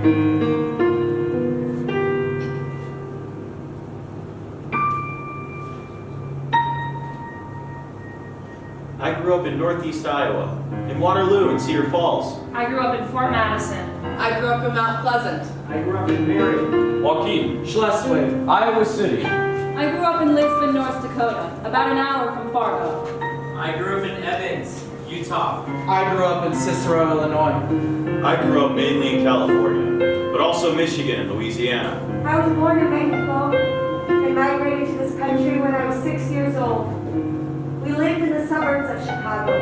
I grew up in Northeast Iowa, in Waterloo and Cedar Falls. I grew up in Fort Madison. I grew up in Mount Pleasant. I grew up in Marion, Joaquin, Schleswig, Iowa City. I grew up in Lisbon, North Dakota, about an hour from Fargo. I grew up in Evans, Utah. I grew up in Cicero, Illinois. I grew up mainly in California, but also Michigan and Louisiana. I was born in Mexico and migrated to this country when I was 6 years old. We lived in the suburbs of Chicago.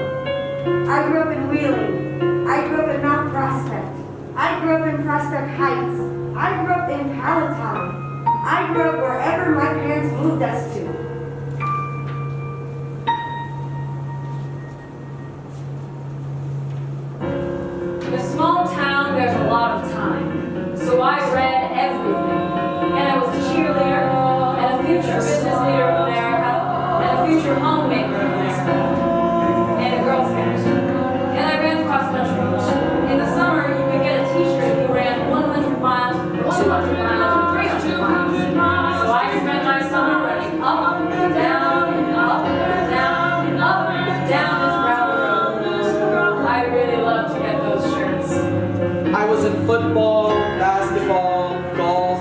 I grew up in Wheeling. I grew up in Mount Prospect. I grew up in Prospect Heights. I grew up in Palatine. I grew up wherever my parents moved us to. In a small town, there's a lot of time. So I read everything. And I was a cheerleader, and a future business leader of America, and a future homemaker of America, and a Girl Scout. And I ran cross country. In the summer, you could get a t-shirt if you ran 100 miles, 200 miles, 300 miles. So I spent my summer running up and down and up and down and up and down this gravel road. I really loved to get those shirts. I was in football, basketball, golf,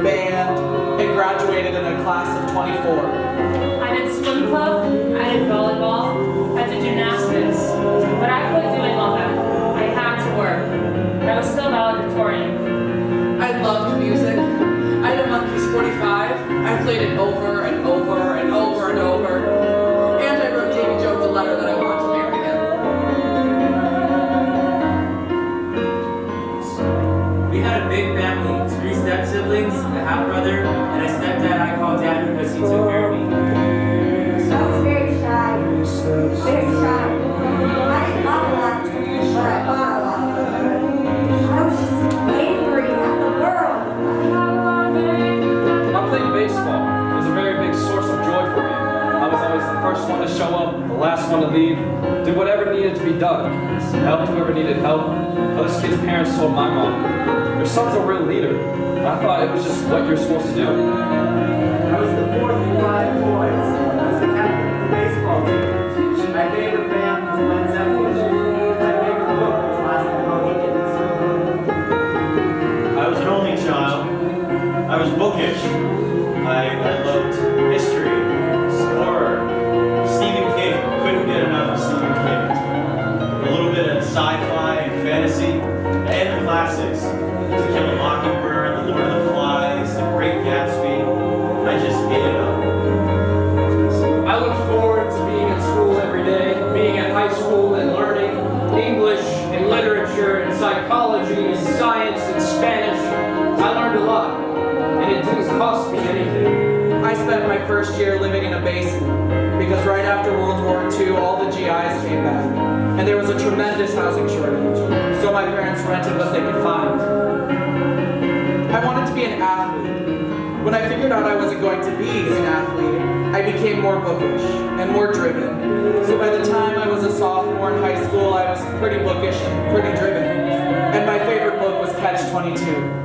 band, and graduated in a class of 24. I did swim club, I did volleyball, I did gymnastics. But I quit doing all that. I had to work. I was still valedictorian. I loved music. I had a Monkeys 45. I played it over and over and over and over. And I wrote Davy Jones a letter that I wanted to marry him. We had a big family, 3 step-siblings, a half-brother, and a stepdad I called Dad because he took care of me. I was very shy. Very shy. I didn't talk a lot, but I thought a lot. I was just angry at the world. I played baseball. It was a very big source of joy for me. I was always the first one to show up, the last one to leave, did whatever needed to be done. Helped whoever needed help. Other kids' parents told my mom, your son's a real leader. And I thought it was just what you're supposed to do. I was the 4th of 5 boys. I was the captain of the baseball team. My favorite band was Led Zeppelin. My favorite book was Last of the Mohicans. I was an only child. I was bookish. I loved history, horror, Stephen King. Couldn't get enough of Stephen King. A little bit of sci-fi and fantasy, and the classics. To Kill a Mockingbird, The Lord of the Flies, The Great Gatsby. I just ate it up. I look forward to being in school every day, being at high school and learning English and literature and psychology and science and Spanish. I learned a lot, and it didn't cost me anything. I spent my first year living in a basement because right after World War II, all the GIs came back, and there was a tremendous housing shortage, so my parents rented what they could find. I wanted to be an athlete. When I figured out I wasn't going to be an athlete, I became more bookish and more driven. So by the time I was a sophomore in high school, I was pretty bookish and pretty driven. And my favorite book was Catch-22.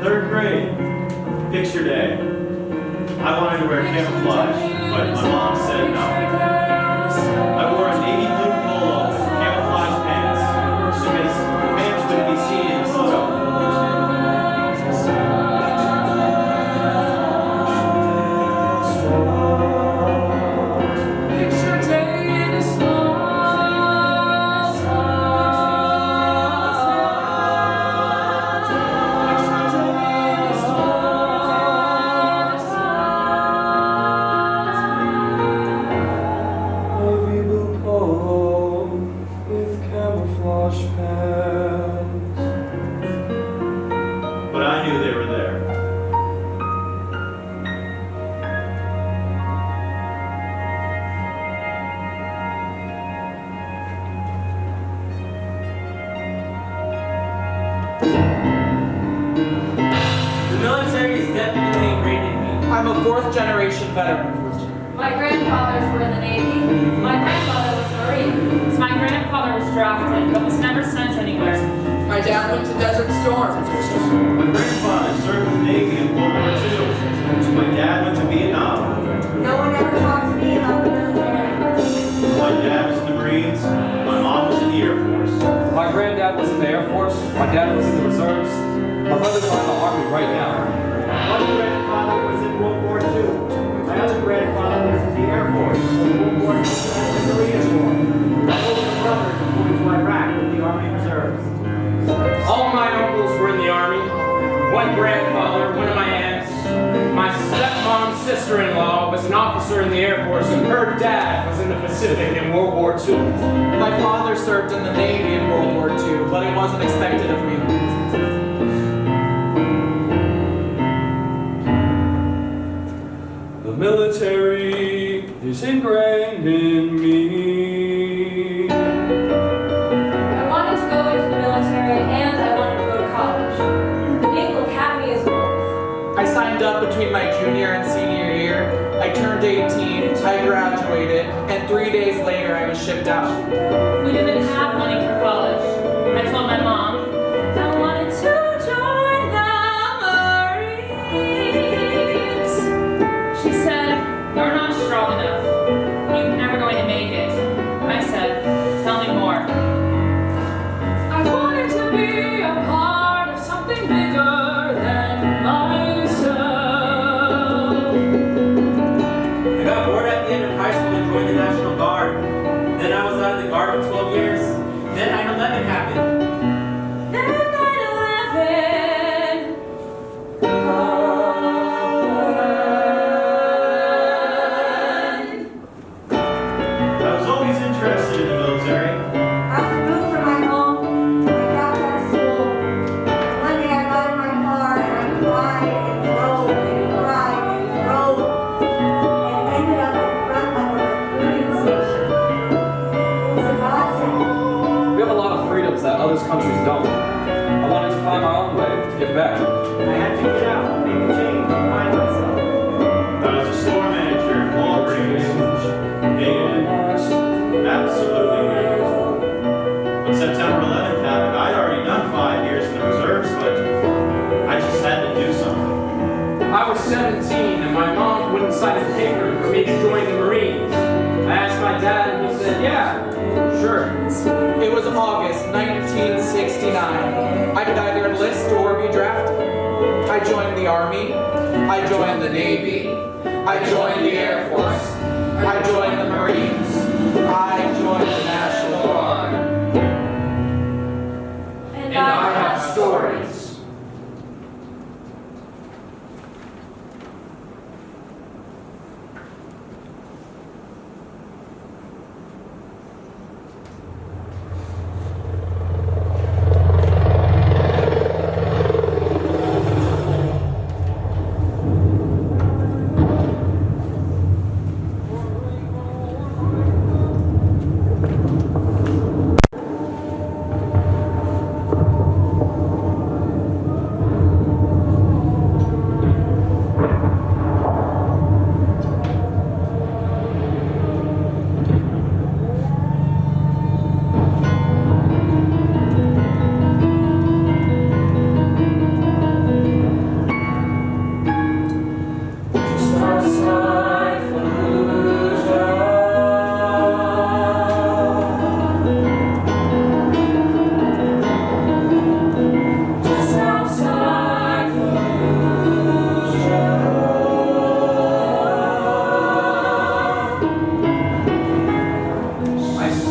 3rd grade, picture day. I wanted to wear camouflage, but my mom said no. I wore a navy blue polo with camouflage pants, because pants wouldn't be seen in the photo. But I knew they were there. The military is definitely ingrained in me. I'm a 4th generation veteran. My grandfathers were in the Navy. My grandfather was a Marine. So my grandfather was drafted, but was never sent anywhere. My dad went to Desert Storm. My grandfather served in the Navy in World War II. My dad went to Vietnam. No one ever talked to me about the military. My dad was in the Marines. My mom was in the Air Force. My granddad was in the Air Force. My dad was in the reserves. My brothers are in the Army right now. One grandfather was in World War II. My other grandfather was in the Air Force, World War II and the Korean War. My older brother deployed to Iraq with the Army Reserves. All my uncles were in the Army. One grandfather, one of my aunts. My stepmom's sister-in-law was an officer in the Air Force, and her dad was in the Pacific in World War II. My father served in the Navy in World War II, but it wasn't expected of me. The military is ingrained in me. I wanted to go into the military and I wanted to go to college. The Naval Academy is both. I signed up between my junior and senior year. I turned 18, I graduated, and 3 days later I was shipped out. We didn't have money for college. I told my mom I wanted to join the Marines. She said, "You're not strong enough. You're never going to make it." I said, "Tell me more." I wanted to be a part of something bigger than myself. I got bored at the end of high school and joined the National Guard. Then I was out of the Guard for 12 years. Then 9/11 happened. Then 9/11. I was always interested in the military. I was removed from my home. I dropped out of school. One day I got in my car and I cried and drove and cried and drove and ended up in front of a recruiting station. It was a godsend. We have a lot of freedoms that other countries don't. I wanted to find my own way to give back. I had to get out, make a change, and find myself. I was a store manager at Walgreens. Hated it. Absolutely hated it. When September 11th happened, I'd already done 5 years in the reserves, but I just had to do something. I was 17 and my mom wouldn't sign a paper for me to join the Marines. I asked my dad and he said, "Yeah, sure." It was August 1969. I could either enlist or be drafted. I joined the Army. I joined the Navy. I joined the Air Force. I joined the Marines. I joined the National Guard. And And I have stories.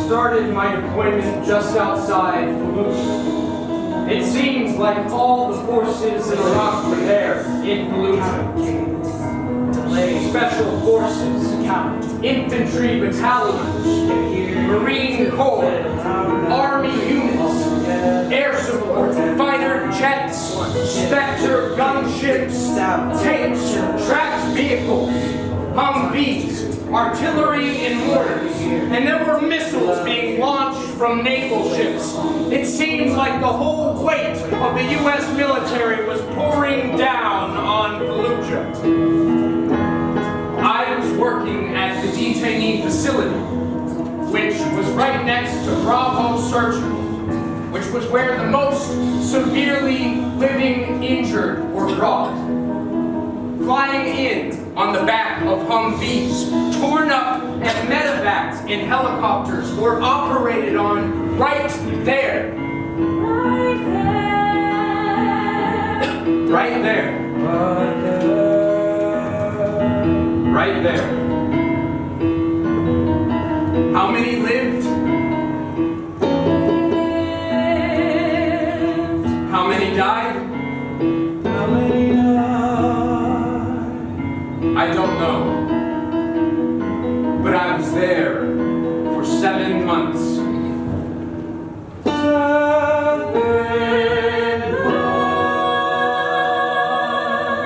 Started my deployment just outside Fallujah. It seems like all the forces in Iraq were there in Fallujah. Special forces, infantry battalions, Marine Corps, Army units, air support, fighter jets, Spectre gunships, tanks, tracked vehicles, Humvees, artillery and mortars, and there were missiles being launched from naval ships. It seems like the whole weight of the U.S. military was pouring down on Fallujah. I was working at the detainee facility, which was right next to Bravo Surgical, which was where the most severely living injured were brought. Flying in on the back of Humvees, torn up and medevaced in helicopters, or operated on right there. Right there. Right there. How many lived? How many died? I don't know. But I was there for 7 months. 7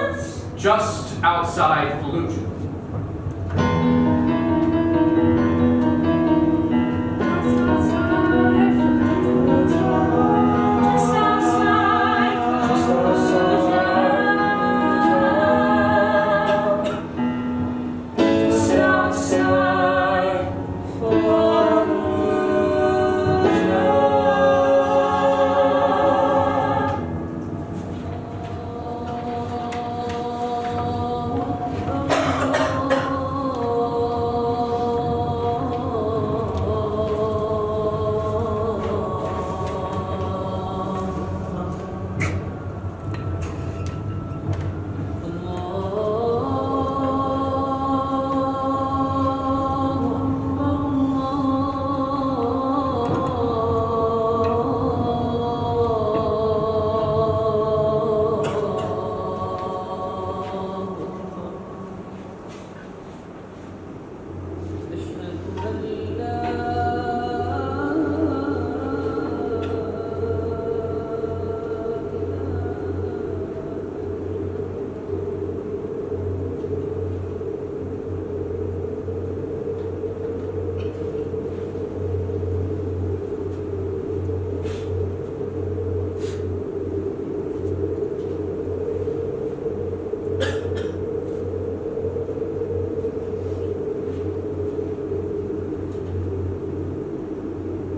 months. Just outside Fallujah.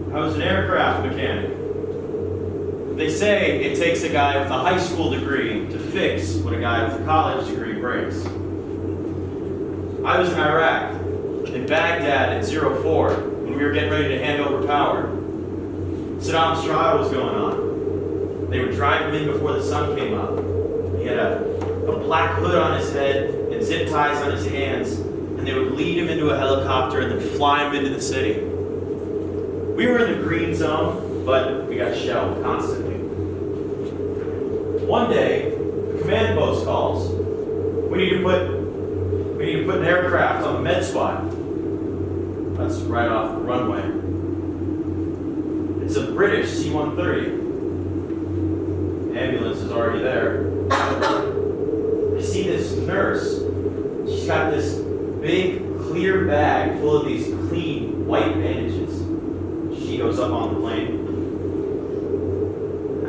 I was an aircraft mechanic. They say it takes a guy with a high school degree to fix what a guy with a college degree breaks. I was in Iraq, in Baghdad at 04, when we were getting ready to hand over power. Saddam's trial was going on. They would drive him in before the sun came up. He had a black hood on his head and zip ties on his hands, and they would lead him into a helicopter and then fly him into the city. We were in the green zone, but we got shelled constantly. One day, the command post calls. We need to put an aircraft on the med squad. That's right off the runway. It's a British C-130. Ambulance is already there. I see this nurse. She's got this big, clear bag full of these clean, white bandages. She goes up on the plane.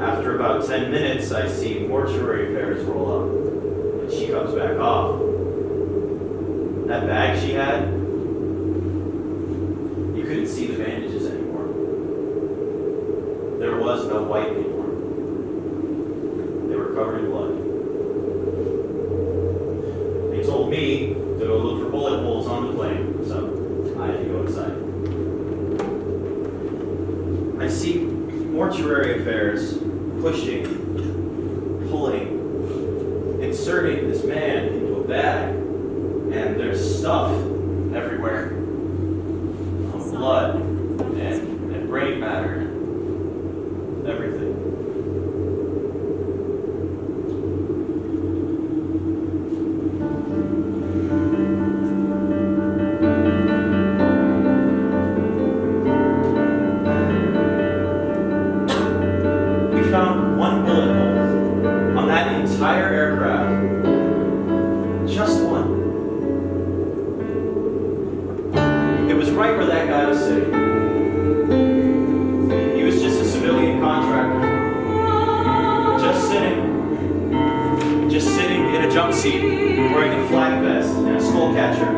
After about 10 minutes, I see mortuary affairs roll up. And she comes back off. That bag she had, you couldn't see the bandages anymore. There was no white anymore. They were covered in blood. They told me to go look for bullet holes on the plane, so I had to go inside. I see mortuary affairs pushing, pulling, inserting this man into a bag, and there's stuff everywhere. Blood and brain matter, everything. Found one bullet hole on that entire aircraft. Just one. It was right where that guy was sitting. He was just a civilian contractor. Just sitting in a jump seat, wearing a flak vest and a skull catcher.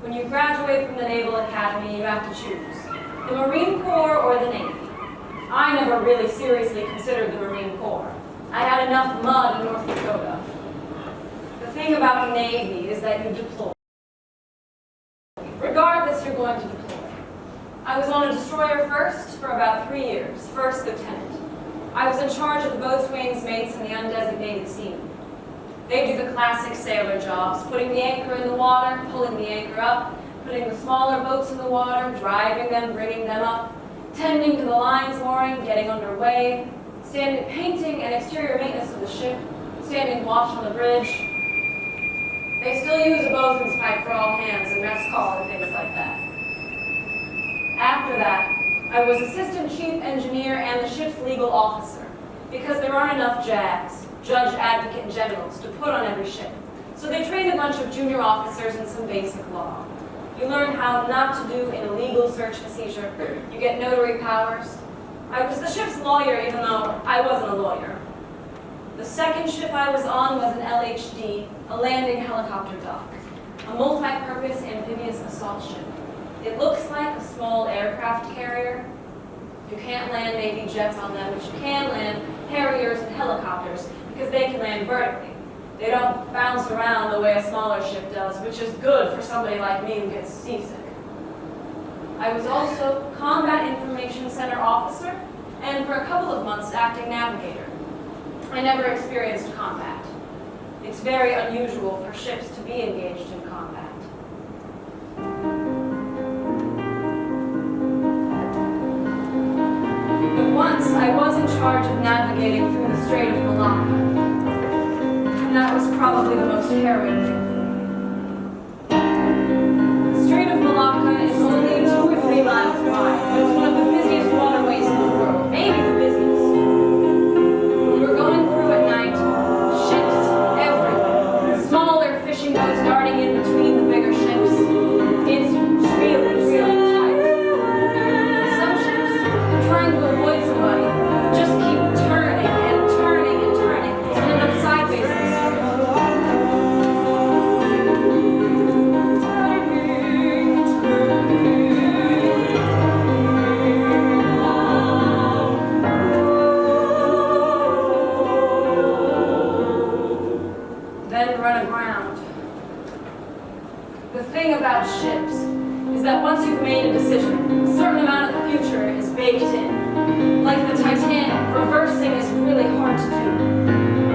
When you graduate from the Naval Academy, you have to choose the Marine Corps or the Navy. I never really seriously considered the Marine Corps. I had enough mud in North Dakota. The thing about the Navy is that you deploy. Regardless, you're going to deploy. I was on a destroyer first for about 3 years, first lieutenant. I was in charge of the boatswain's mates and the undesignated seamen. They do the classic sailor jobs, putting the anchor in the water, pulling the anchor up, putting the smaller boats in the water, driving them, bringing them up, tending to the lines mooring, getting underway, painting and exterior maintenance of the ship, standing watch on the bridge. They still use a bosun's pipe for all hands and mess call and things like that. After that, I was assistant chief engineer and the ship's legal officer, because there aren't enough JAGs, judge, advocate, and generals, to put on every ship. So they trained a bunch of junior officers in some basic law. You learn how not to do an illegal search procedure. You get notary powers. I was the ship's lawyer, even though I wasn't a lawyer. The second ship I was on was an LHD, a landing helicopter dock, a multi-purpose amphibious assault ship. It looks like a small aircraft carrier. You can't land Navy jets on them, but you can land Harriers and helicopters because they can land vertically. They don't bounce around the way a smaller ship does, which is good for somebody like me who gets seasick. I was also Combat Information Center officer and for a couple of months acting navigator. I never experienced combat. It's very unusual for ships to be engaged in combat. But once I was in charge of navigating through the Strait of Malacca, and that was probably the most harrowing thing for me. The Strait of Malacca is only 2 or 3 miles wide, but it's one of the busiest waterways in the world, maybe the busiest. We were going through at night, ships everywhere, smaller fishing boats darting in between the bigger ships. It's really, really tight. Some ships, trying to avoid somebody, just keep turning and turning and turning, and end up sideways in the street. Then run aground. The thing about ships is that once you've made a decision, a certain amount of the future is baked in. Like the Titanic, reversing is really hard to do.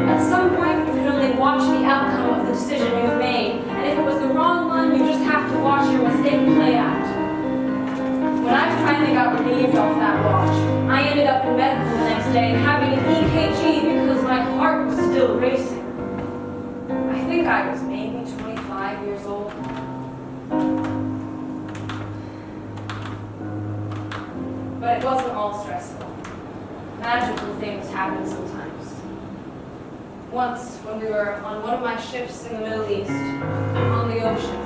At some point, you can only watch the outcome of the decision you've made, and if it was the wrong one, you just have to watch your mistake play out. When I finally got relieved off that watch, I ended up in medical the next day having an EKG because my heart was still racing. I think I was maybe 25 years old. But it wasn't all stressful. Magical things happen sometimes. Once, when we were on one of my ships in the Middle East, on the ocean,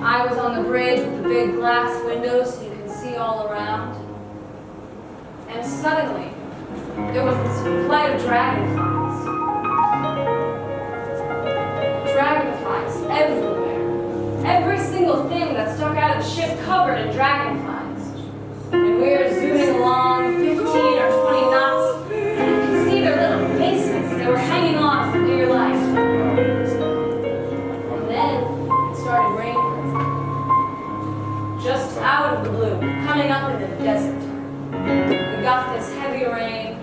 I was on the bridge with the big glass windows so you can see all around. And suddenly, there was this flight of dragonflies. Dragonflies everywhere. Every single thing that stuck out of the ship covered in dragonflies. And we were zooming along 15 or 20 knots, and I could see their little faces. They were hanging on for dear life. And then it started raining. Just out of the blue, coming up into the desert. We got this heavy rain,